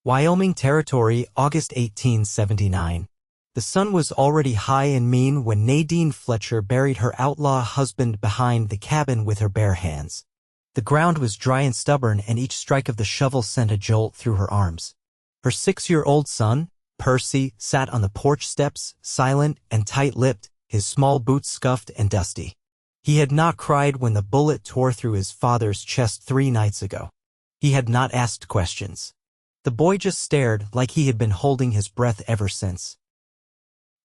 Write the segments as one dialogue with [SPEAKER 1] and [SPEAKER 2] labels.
[SPEAKER 1] Wyoming Territory, August 1879. The sun was already high and mean when Nadine Fletcher buried her outlaw husband behind the cabin with her bare hands. The ground was dry and stubborn, and each strike of the shovel sent a jolt through her arms. Her 6-year-old son, Percy, sat on the porch steps, silent and tight-lipped, his small boots scuffed and dusty. He had not cried when the bullet tore through his father's chest 3 nights ago. He had not asked questions. The boy just stared, like he had been holding his breath ever since.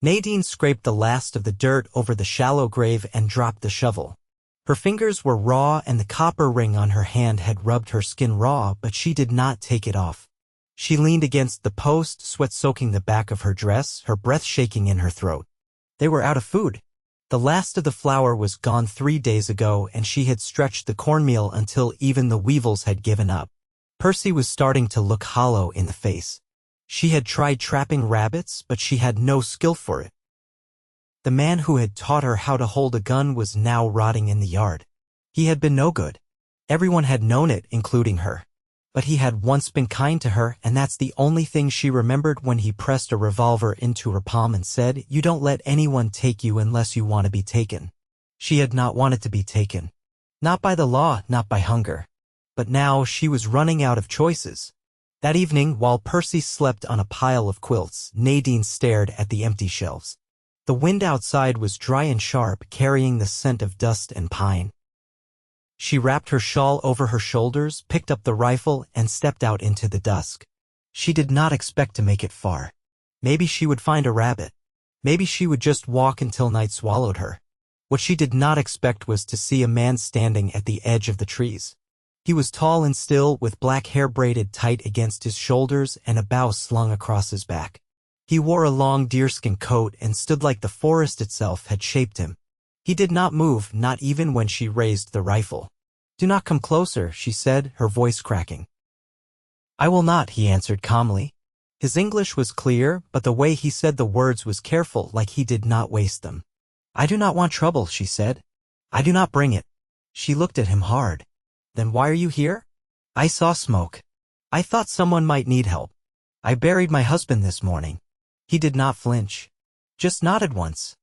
[SPEAKER 1] Nadine scraped the last of the dirt over the shallow grave and dropped the shovel. Her fingers were raw and the copper ring on her hand had rubbed her skin raw, but she did not take it off. She leaned against the post, sweat soaking the back of her dress, her breath shaking in her throat. They were out of food. The last of the flour was gone 3 days ago, and she had stretched the cornmeal until even the weevils had given up. Percy was starting to look hollow in the face. She had tried trapping rabbits, but she had no skill for it. The man who had taught her how to hold a gun was now rotting in the yard. He had been no good. Everyone had known it, including her. But he had once been kind to her, and that's the only thing she remembered when he pressed a revolver into her palm and said, "You don't let anyone take you unless you want to be taken." She had not wanted to be taken. Not by the law, not by hunger. But now she was running out of choices. That evening, while Percy slept on a pile of quilts, Nadine stared at the empty shelves. The wind outside was dry and sharp, carrying the scent of dust and pine. She wrapped her shawl over her shoulders, picked up the rifle, and stepped out into the dusk. She did not expect to make it far. Maybe she would find a rabbit. Maybe she would just walk until night swallowed her. What she did not expect was to see a man standing at the edge of the trees. He was tall and still, with black hair braided tight against his shoulders and a bough slung across his back. He wore a long deerskin coat and stood like the forest itself had shaped him. He did not move, not even when she raised the rifle. "Do not come closer," she said, her voice cracking. "I will not," he answered calmly. His English was clear, but the way he said the words was careful, like he did not waste them. "I do not want trouble," she said. "I do not bring it." She looked at him hard. "Then why are you here?" "I saw smoke. I thought someone might need help. I buried my husband this morning." He did not flinch. Just nodded once.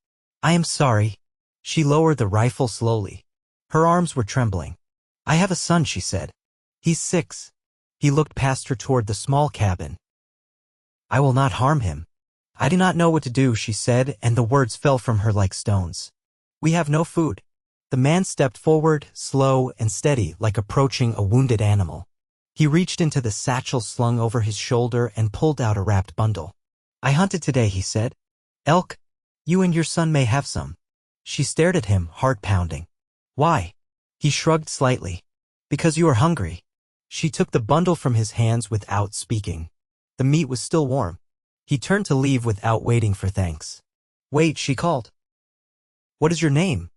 [SPEAKER 1] "I am sorry." She lowered the rifle slowly. Her arms were trembling. "I have a son," she said. "He's 6. He looked past her toward the small cabin. "I will not harm him." "I do not know what to do," she said, and the words fell from her like stones. "We have no food." The man stepped forward, slow and steady, like approaching a wounded animal. He reached into the satchel slung over his shoulder and pulled out a wrapped bundle. "I hunted today," he said. "Elk. You and your son may have some." She stared at him, heart pounding. "Why?" He shrugged slightly. "Because you are hungry." She took the bundle from his hands without speaking. The meat was still warm. He turned to leave without waiting for thanks. "Wait," she called. "What is your name?"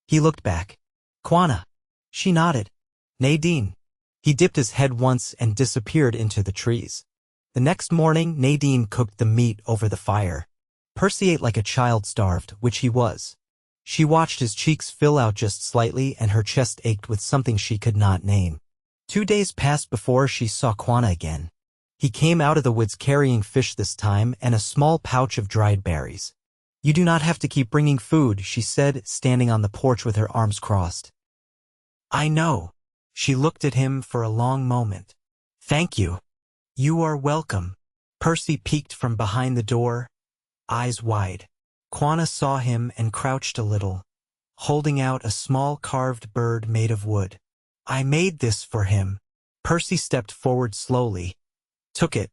[SPEAKER 1] He looked back. "Quanah." She nodded. "Nadine." He dipped his head once and disappeared into the trees. The next morning, Nadine cooked the meat over the fire. Percy ate like a child starved, which he was. She watched his cheeks fill out just slightly, and her chest ached with something she could not name. 2 days passed before she saw Quanah again. He came out of the woods carrying fish this time and a small pouch of dried berries. "You do not have to keep bringing food," she said, standing on the porch with her arms crossed. "I know." She looked at him for a long moment. "Thank you." "You are welcome." Percy peeked from behind the door, eyes wide. Quanah saw him and crouched a little, holding out a small carved bird made of wood. "I made this for him." Percy stepped forward slowly, took it,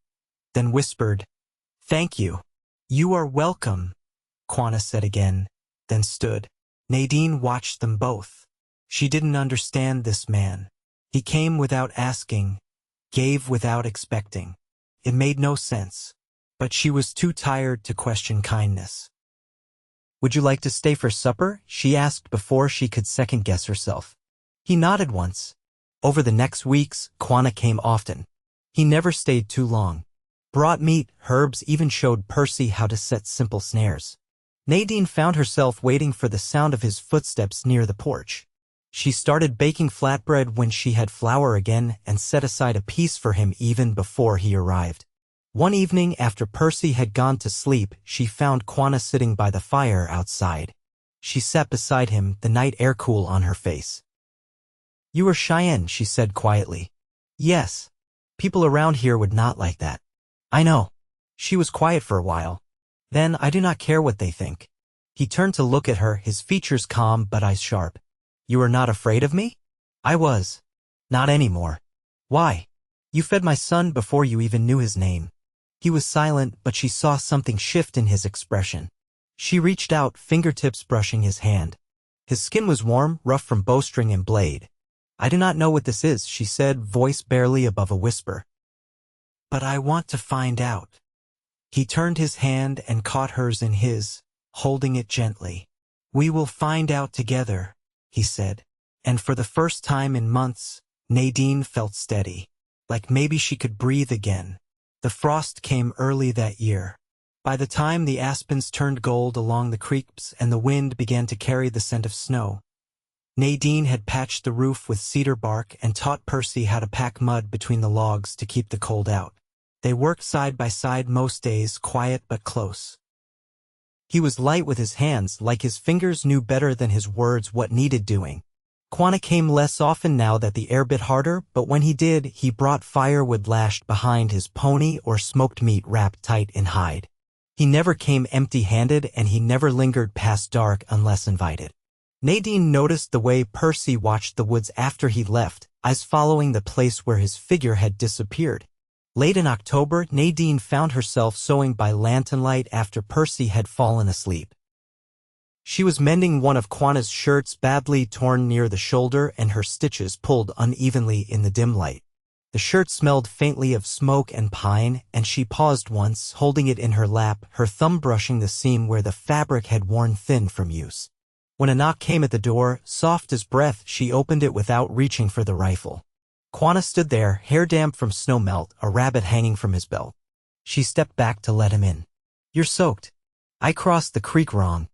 [SPEAKER 1] then whispered, "Thank you." "You are welcome," Quanah said again, then stood. Nadine watched them both. She didn't understand this man. He came without asking, gave without expecting. It made no sense, but she was too tired to question kindness. "Would you like to stay for supper?" she asked before she could second-guess herself. He nodded once. Over the next weeks, Quanah came often. He never stayed too long. Brought meat, herbs, even showed Percy how to set simple snares. Nadine found herself waiting for the sound of his footsteps near the porch. She started baking flatbread when she had flour again and set aside a piece for him even before he arrived. One evening after Percy had gone to sleep, she found Quanah sitting by the fire outside. She sat beside him, the night air cool on her face. "You are Cheyenne," she said quietly. "Yes. People around here would not like that." "I know." She was quiet for a while. "Then I do not care what they think." He turned to look at her, his features calm but eyes sharp. "You are not afraid of me?" "I was. Not anymore." "Why?" "You fed my son before you even knew his name." He was silent, but she saw something shift in his expression. She reached out, fingertips brushing his hand. His skin was warm, rough from bowstring and blade. "I do not know what this is," she said, voice barely above a whisper. "But I want to find out." He turned his hand and caught hers in his, holding it gently. "We will find out together," he said. And for the first time in months, Nadine felt steady, like maybe she could breathe again. The frost came early that year. By the time the aspens turned gold along the creeks and the wind began to carry the scent of snow, Nadine had patched the roof with cedar bark and taught Percy how to pack mud between the logs to keep the cold out. They worked side by side most days, quiet but close. He was light with his hands, like his fingers knew better than his words what needed doing. Quanah came less often now that the air bit harder, but when he did, he brought firewood lashed behind his pony or smoked meat wrapped tight in hide. He never came empty-handed, and he never lingered past dark unless invited. Nadine noticed the way Percy watched the woods after he left, eyes following the place where his figure had disappeared. Late in October, Nadine found herself sewing by lanternlight after Percy had fallen asleep. She was mending one of Quanah's shirts, badly torn near the shoulder, and her stitches pulled unevenly in the dim light. The shirt smelled faintly of smoke and pine, and she paused once, holding it in her lap, her thumb brushing the seam where the fabric had worn thin from use. When a knock came at the door, soft as breath, she opened it without reaching for the rifle. Quanah stood there, hair damp from snow melt, a rabbit hanging from his belt. She stepped back to let him in. "You're soaked. I crossed the creek wrong.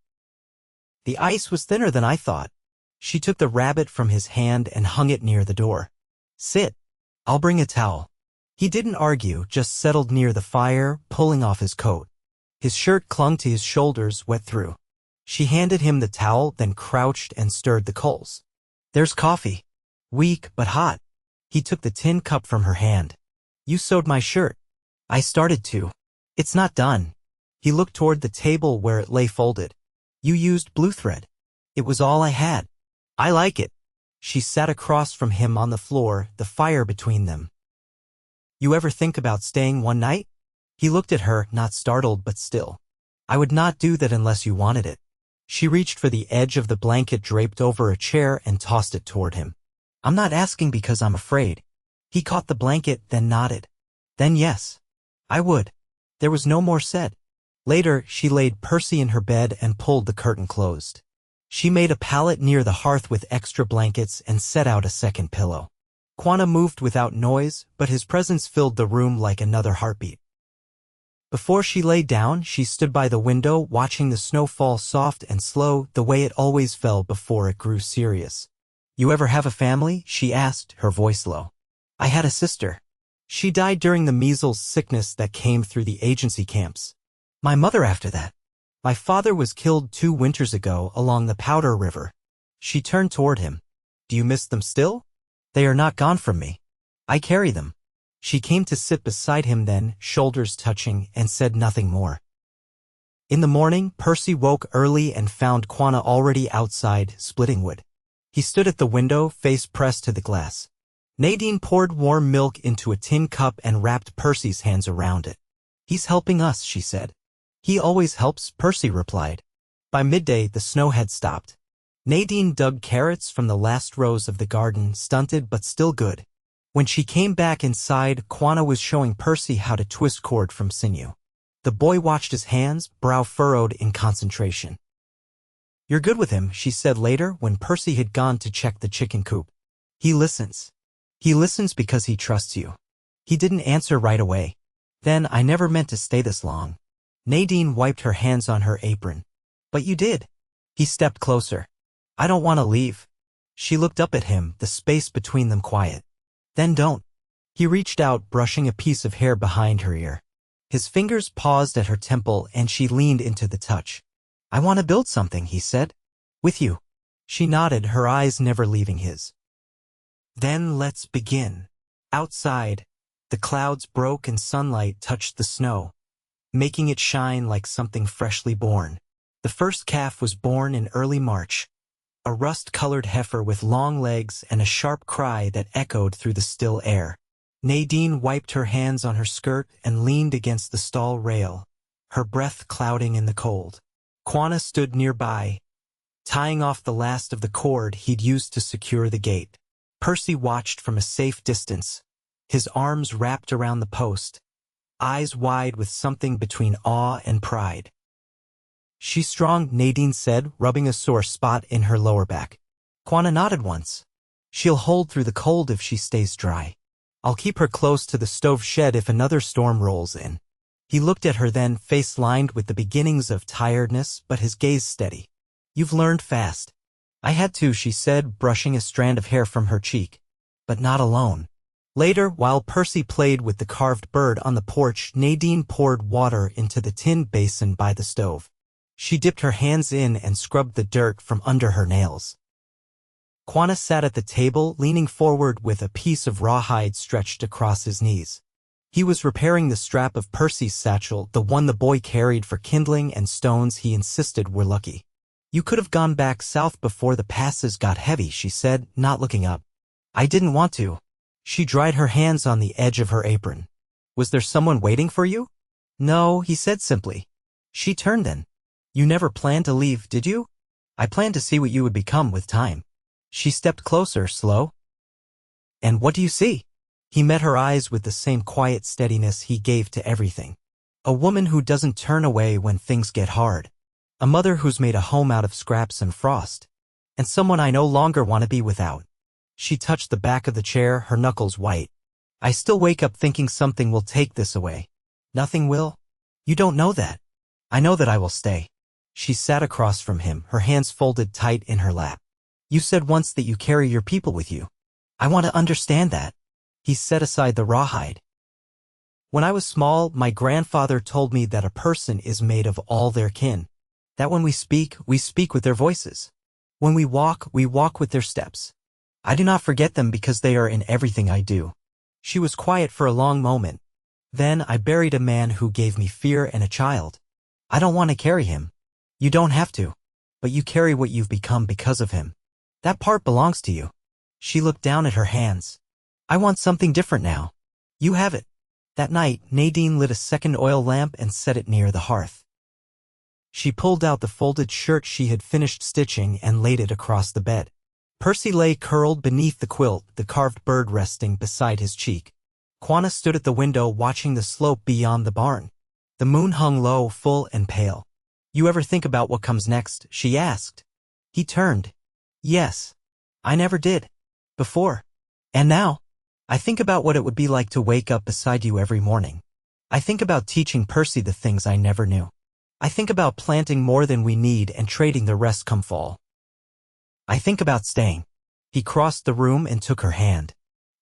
[SPEAKER 1] The ice was thinner than I thought." She took the rabbit from his hand and hung it near the door. "Sit. I'll bring a towel." He didn't argue, just settled near the fire, pulling off his coat. His shirt clung to his shoulders, wet through. She handed him the towel, then crouched and stirred the coals. "There's coffee. Weak, but hot." He took the tin cup from her hand. "You sewed my shirt." "I started to. It's not done." He looked toward the table where it lay folded. "You used blue thread. It was all I had." "I like it." She sat across from him on the floor, the fire between them. "You ever think about staying one night?" He looked at her, not startled but still. "I would not do that unless you wanted it." She reached for the edge of the blanket draped over a chair and tossed it toward him. "I'm not asking because I'm afraid." He caught the blanket, then nodded. "Then yes. I would." There was no more said. Later, she laid Percy in her bed and pulled the curtain closed. She made a pallet near the hearth with extra blankets and set out a second pillow. Quanah moved without noise, but his presence filled the room like another heartbeat. Before she lay down, she stood by the window, watching the snow fall soft and slow, the way it always fell before it grew serious. "You ever have a family?" she asked, her voice low. "I had a sister. She died during the measles sickness that came through the agency camps. My mother after that. My father was killed 2 winters ago along the Powder River." She turned toward him. "Do you miss them still?" "They are not gone from me. I carry them." She came to sit beside him then, shoulders touching, and said nothing more. In the morning, Percy woke early and found Quanah already outside, splitting wood. He stood at the window, face pressed to the glass. Nadine poured warm milk into a tin cup and wrapped Percy's hands around it. "He's helping us," she said. "He always helps," Percy replied. By midday, the snow had stopped. Nadine dug carrots from the last rows of the garden, stunted but still good. When she came back inside, Quanah was showing Percy how to twist cord from sinew. The boy watched his hands, brow furrowed in concentration. "You're good with him," she said later when Percy had gone to check the chicken coop. "He listens. He listens because he trusts you." He didn't answer right away. "Then I never meant to stay this long." Nadine wiped her hands on her apron. "But you did." He stepped closer. "I don't want to leave." She looked up at him, the space between them quiet. "Then don't." He reached out, brushing a piece of hair behind her ear. His fingers paused at her temple and she leaned into the touch. "I want to build something," he said. "With you." She nodded, her eyes never leaving his. "Then let's begin." Outside, the clouds broke and sunlight touched the snow, making it shine like something freshly born. The first calf was born in early March, a rust-colored heifer with long legs and a sharp cry that echoed through the still air. Nadine wiped her hands on her skirt and leaned against the stall rail, her breath clouding in the cold. Quanah stood nearby, tying off the last of the cord he'd used to secure the gate. Percy watched from a safe distance, his arms wrapped around the post, eyes wide with something between awe and pride. "She's strong," Nadine said, rubbing a sore spot in her lower back. Quanah nodded once. "She'll hold through the cold if she stays dry. I'll keep her close to the stove shed if another storm rolls in." He looked at her then, face lined with the beginnings of tiredness, but his gaze steady. "You've learned fast." "I had to," she said, brushing a strand of hair from her cheek. "But not alone." Later, while Percy played with the carved bird on the porch, Nadine poured water into the tin basin by the stove. She dipped her hands in and scrubbed the dirt from under her nails. Quanah sat at the table, leaning forward with a piece of rawhide stretched across his knees. He was repairing the strap of Percy's satchel, the one the boy carried for kindling and stones he insisted were lucky. "You could have gone back south before the passes got heavy," she said, not looking up. "I didn't want to." She dried her hands on the edge of her apron. "Was there someone waiting for you?" "No," he said simply. She turned then. "You never planned to leave, did you?" "I planned to see what you would become with time." She stepped closer, slow. "And what do you see?" He met her eyes with the same quiet steadiness he gave to everything. "A woman who doesn't turn away when things get hard. A mother who's made a home out of scraps and frost. And someone I no longer want to be without." She touched the back of the chair, her knuckles white. "I still wake up thinking something will take this away." "Nothing will?" "You don't know that." "I know that I will stay." She sat across from him, her hands folded tight in her lap. "You said once that you carry your people with you. I want to understand that." He set aside the rawhide. "When I was small, my grandfather told me that a person is made of all their kin. That when we speak with their voices. When we walk with their steps. I do not forget them because they are in everything I do." She was quiet for a long moment. "Then I buried a man who gave me fear and a child. I don't want to carry him." "You don't have to. But you carry what you've become because of him. That part belongs to you." She looked down at her hands. "I want something different now. You have it." That night, Nadine lit a second oil lamp and set it near the hearth. She pulled out the folded shirt she had finished stitching and laid it across the bed. Percy lay curled beneath the quilt, the carved bird resting beside his cheek. Quanah stood at the window watching the slope beyond the barn. The moon hung low, full and pale. "You ever think about what comes next?" she asked. He turned. "Yes. I never did. Before. And now. I think about what it would be like to wake up beside you every morning. I think about teaching Percy the things I never knew. I think about planting more than we need and trading the rest come fall. I think about staying." He crossed the room and took her hand.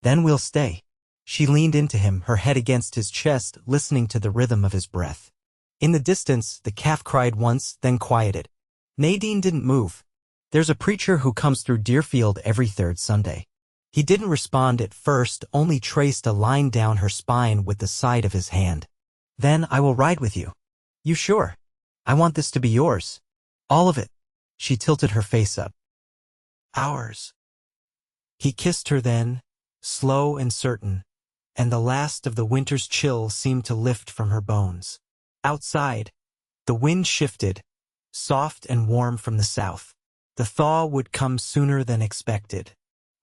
[SPEAKER 1] "Then we'll stay." She leaned into him, her head against his chest, listening to the rhythm of his breath. In the distance, the calf cried once, then quieted. Nadine didn't move. "There's a preacher who comes through Deerfield every third Sunday." He didn't respond at first, only traced a line down her spine with the side of his hand. "Then I will ride with you." "You sure? I want this to be yours. All of it." She tilted her face up. "Ours." He kissed her then, slow and certain, and the last of the winter's chill seemed to lift from her bones. Outside, the wind shifted, soft and warm from the south. The thaw would come sooner than expected.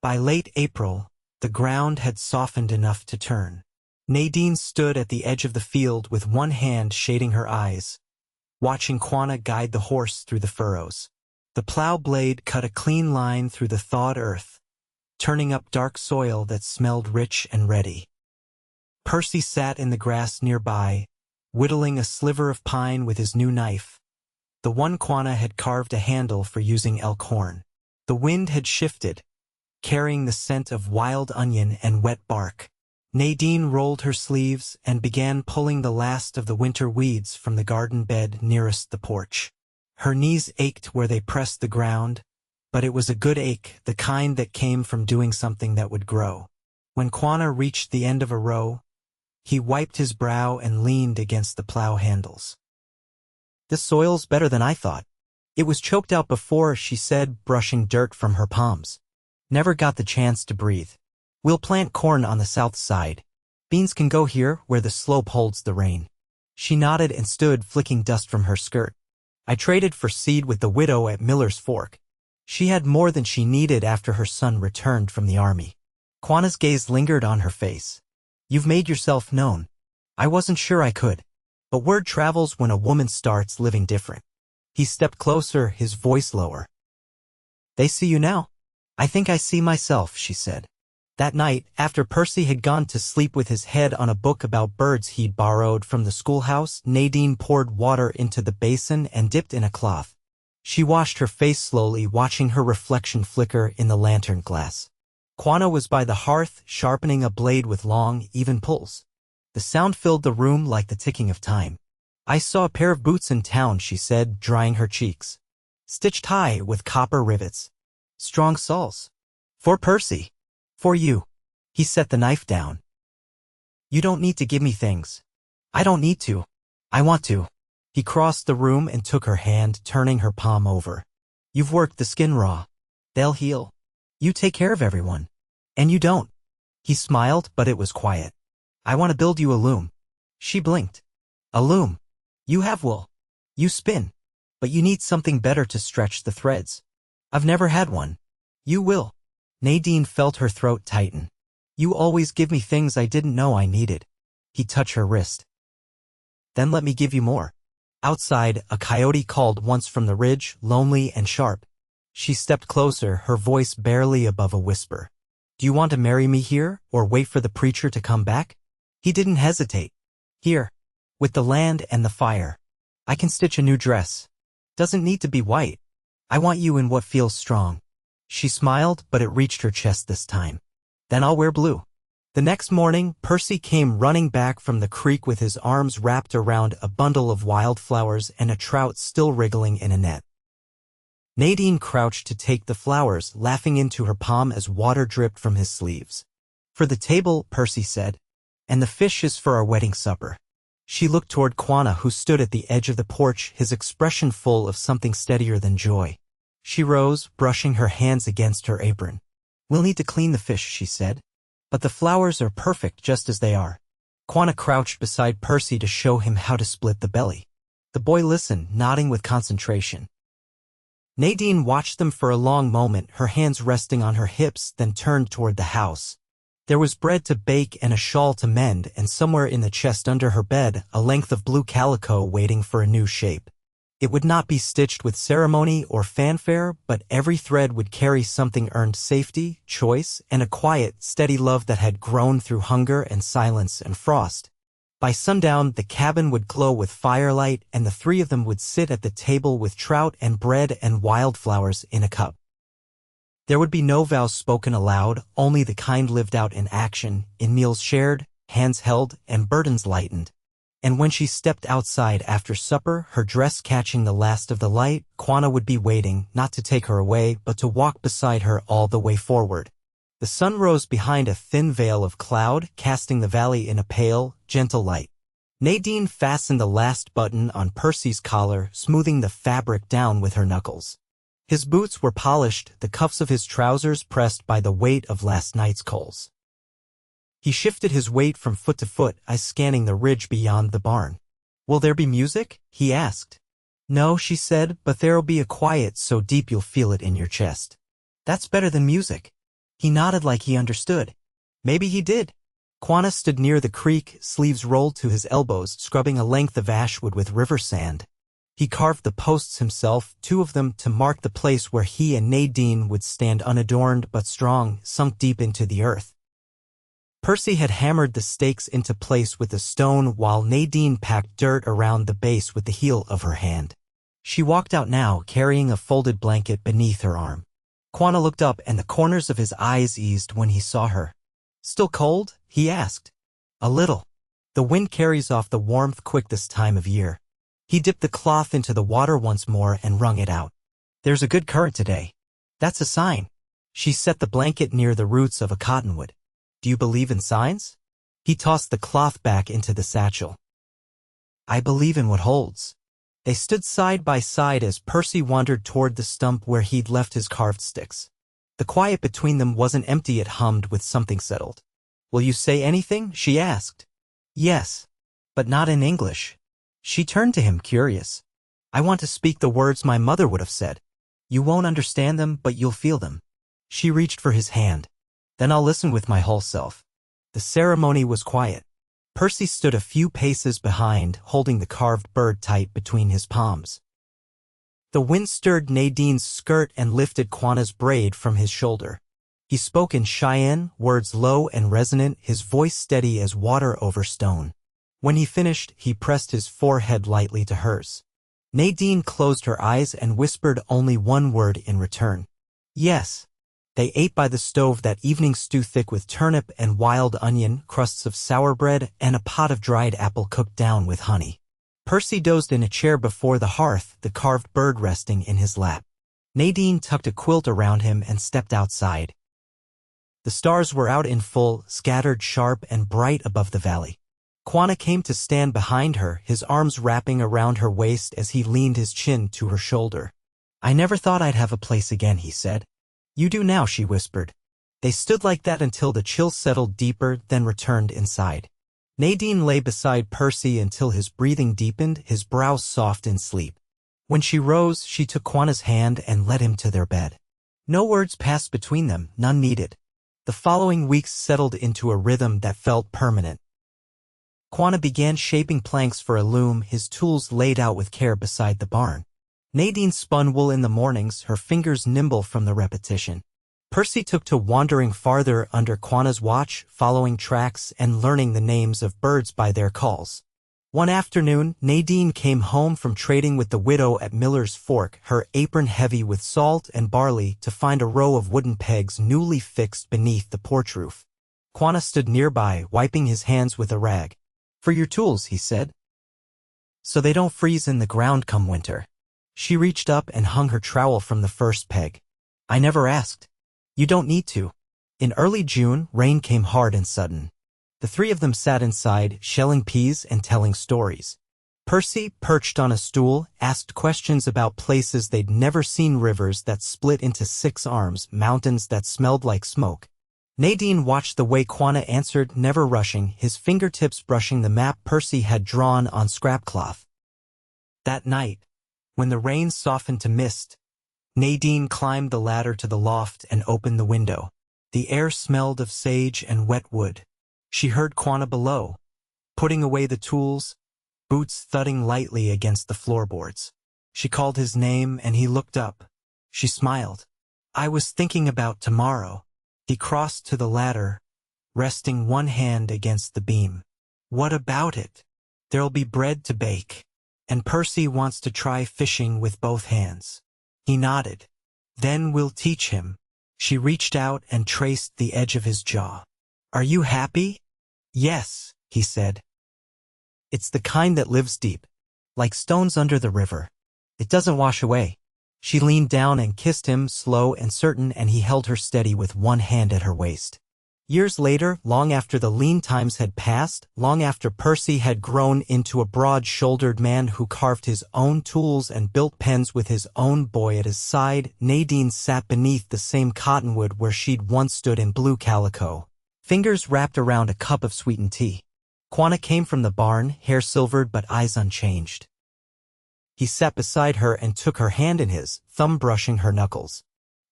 [SPEAKER 1] By late April, the ground had softened enough to turn. Nadine stood at the edge of the field with one hand shading her eyes, watching Quanah guide the horse through the furrows. The plow blade cut a clean line through the thawed earth, turning up dark soil that smelled rich and ready. Percy sat in the grass nearby, whittling a sliver of pine with his new knife. The one Quanah had carved a handle for using elk horn. The wind had shifted, carrying the scent of wild onion and wet bark. Nadine rolled her sleeves and began pulling the last of the winter weeds from the garden bed nearest the porch. Her knees ached where they pressed the ground, but it was a good ache, the kind that came from doing something that would grow. When Quanah reached the end of a row, he wiped his brow and leaned against the plow handles. "This soil's better than I thought. It was choked out before," she said, brushing dirt from her palms. "Never got the chance to breathe. We'll plant corn on the south side. Beans can go here where the slope holds the rain." She nodded and stood, flicking dust from her skirt. "I traded for seed with the widow at Miller's Fork. She had more than she needed after her son returned from the army." Quanah's gaze lingered on her face. "You've made yourself known. I wasn't sure I could. But word travels when a woman starts living different." He stepped closer, his voice lower. "They see you now." "I think I see myself," she said. That night, after Percy had gone to sleep with his head on a book about birds he'd borrowed from the schoolhouse, Nadine poured water into the basin and dipped in a cloth. She washed her face slowly, watching her reflection flicker in the lantern glass. Quanah was by the hearth, sharpening a blade with long, even pulls. The sound filled the room like the ticking of time. "I saw a pair of boots in town," she said, drying her cheeks. "Stitched high with copper rivets. Strong soles. For Percy. For you." He set the knife down. "You don't need to give me things. I don't need to. I want to." He crossed the room and took her hand, turning her palm over. "You've worked the skin raw. They'll heal. You take care of everyone. And you don't." He smiled, but it was quiet. "I want to build you a loom." She blinked. "A loom? You have wool. You spin. But you need something better to stretch the threads." "I've never had one." "You will." Nadine felt her throat tighten. "You always give me things I didn't know I needed." He touched her wrist. "Then let me give you more." Outside, a coyote called once from the ridge, lonely and sharp. She stepped closer, her voice barely above a whisper. "Do you want to marry me here, or wait for the preacher to come back?" He didn't hesitate. "Here. With the land and the fire. I can stitch a new dress. Doesn't need to be white. I want you in what feels strong." She smiled, but it reached her chest this time. "Then I'll wear blue." The next morning, Percy came running back from the creek with his arms wrapped around a bundle of wildflowers and a trout still wriggling in a net. Nadine crouched to take the flowers, laughing into her palm as water dripped from his sleeves. "For the table," Percy said, "and the fish is for our wedding supper." She looked toward Quanah, who stood at the edge of the porch, his expression full of something steadier than joy. She rose, brushing her hands against her apron. "We'll need to clean the fish," she said. "But the flowers are perfect just as they are." Quanah crouched beside Percy to show him how to split the belly. The boy listened, nodding with concentration. Nadine watched them for a long moment, her hands resting on her hips, then turned toward the house. There was bread to bake and a shawl to mend, and somewhere in the chest under her bed, a length of blue calico waiting for a new shape. It would not be stitched with ceremony or fanfare, but every thread would carry something earned: safety, choice, and a quiet, steady love that had grown through hunger and silence and frost. By sundown, the cabin would glow with firelight, and the three of them would sit at the table with trout and bread and wildflowers in a cup. There would be no vows spoken aloud, only the kind lived out in action, in meals shared, hands held, and burdens lightened. And when she stepped outside after supper, her dress catching the last of the light, Quanah would be waiting, not to take her away, but to walk beside her all the way forward. The sun rose behind a thin veil of cloud, casting the valley in a pale, gentle light. Nadine fastened the last button on Percy's collar, smoothing the fabric down with her knuckles. His boots were polished, the cuffs of his trousers pressed by the weight of last night's coals. He shifted his weight from foot to foot, eyes scanning the ridge beyond the barn. "Will there be music?" he asked. "No," she said, "but there'll be a quiet so deep you'll feel it in your chest." "That's better than music." He nodded like he understood. Maybe he did. Quanah stood near the creek, sleeves rolled to his elbows, scrubbing a length of ashwood with river sand. He carved the posts himself, 2 of them to mark the place where he and Nadine would stand, unadorned but strong, sunk deep into the earth. Percy had hammered the stakes into place with a stone while Nadine packed dirt around the base with the heel of her hand. She walked out now, carrying a folded blanket beneath her arm. Quanah looked up and the corners of his eyes eased when he saw her. Still cold? He asked. A little. The wind carries off the warmth quick this time of year. He dipped the cloth into the water once more and wrung it out. There's a good current today. That's a sign. She set the blanket near the roots of a cottonwood. Do you believe in signs? He tossed the cloth back into the satchel. I believe in what holds. They stood side by side as Percy wandered toward the stump where he'd left his carved sticks. The quiet between them wasn't empty, it hummed with something settled. Will you say anything? She asked. Yes, but not in English. She turned to him, curious. I want to speak the words my mother would have said. You won't understand them, but you'll feel them. She reached for his hand. Then I'll listen with my whole self. The ceremony was quiet. Percy stood a few paces behind, holding the carved bird tight between his palms. The wind stirred Nadine's skirt and lifted Quanah's braid from his shoulder. He spoke in Cheyenne, words low and resonant, his voice steady as water over stone. When he finished, he pressed his forehead lightly to hers. Nadine closed her eyes and whispered only one word in return. Yes. They ate by the stove that evening stew thick with turnip and wild onion, crusts of sour bread, and a pot of dried apple cooked down with honey. Percy dozed in a chair before the hearth, the carved bird resting in his lap. Nadine tucked a quilt around him and stepped outside. The stars were out in full, scattered sharp and bright above the valley. Quanah came to stand behind her, his arms wrapping around her waist as he leaned his chin to her shoulder. I never thought I'd have a place again, he said. You do now, she whispered. They stood like that until the chill settled deeper, then returned inside. Nadine lay beside Percy until his breathing deepened, his brow soft in sleep. When she rose, she took Quanah's hand and led him to their bed. No words passed between them, none needed. The following weeks settled into a rhythm that felt permanent. Quanah began shaping planks for a loom, his tools laid out with care beside the barn. Nadine spun wool in the mornings, her fingers nimble from the repetition. Percy took to wandering farther under Quanah's watch, following tracks and learning the names of birds by their calls. One afternoon, Nadine came home from trading with the widow at Miller's Fork, her apron heavy with salt and barley, to find a row of wooden pegs newly fixed beneath the porch roof. Quanah stood nearby, wiping his hands with a rag. For your tools, he said. So they don't freeze in the ground come winter. She reached up and hung her trowel from the first peg. I never asked. You don't need to. In early June, rain came hard and sudden. The three of them sat inside, shelling peas and telling stories. Percy, perched on a stool, asked questions about places they'd never seen, rivers that split into 6 arms, mountains that smelled like smoke. Nadine watched the way Quanah answered, never rushing, his fingertips brushing the map Percy had drawn on scrapcloth. That night, when the rain softened to mist, Nadine climbed the ladder to the loft and opened the window. The air smelled of sage and wet wood. She heard Quanah below, putting away the tools, boots thudding lightly against the floorboards. She called his name and he looked up. She smiled. I was thinking about tomorrow. He crossed to the ladder, resting one hand against the beam. What about it? There'll be bread to bake. And Percy wants to try fishing with both hands. He nodded. Then we'll teach him. She reached out and traced the edge of his jaw. Are you happy? Yes, he said. It's the kind that lives deep, like stones under the river. It doesn't wash away. She leaned down and kissed him, slow and certain, and he held her steady with one hand at her waist. Years later, long after the lean times had passed, long after Percy had grown into a broad-shouldered man who carved his own tools and built pens with his own boy at his side, Nadine sat beneath the same cottonwood where she'd once stood in blue calico, fingers wrapped around a cup of sweetened tea. Quanah came from the barn, hair silvered but eyes unchanged. He sat beside her and took her hand in his, thumb brushing her knuckles.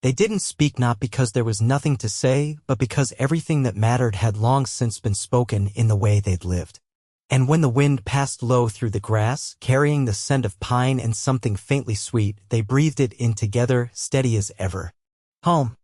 [SPEAKER 1] They didn't speak, not because there was nothing to say, but because everything that mattered had long since been spoken in the way they'd lived. And when the wind passed low through the grass, carrying the scent of pine and something faintly sweet, they breathed it in together, steady as ever. Home.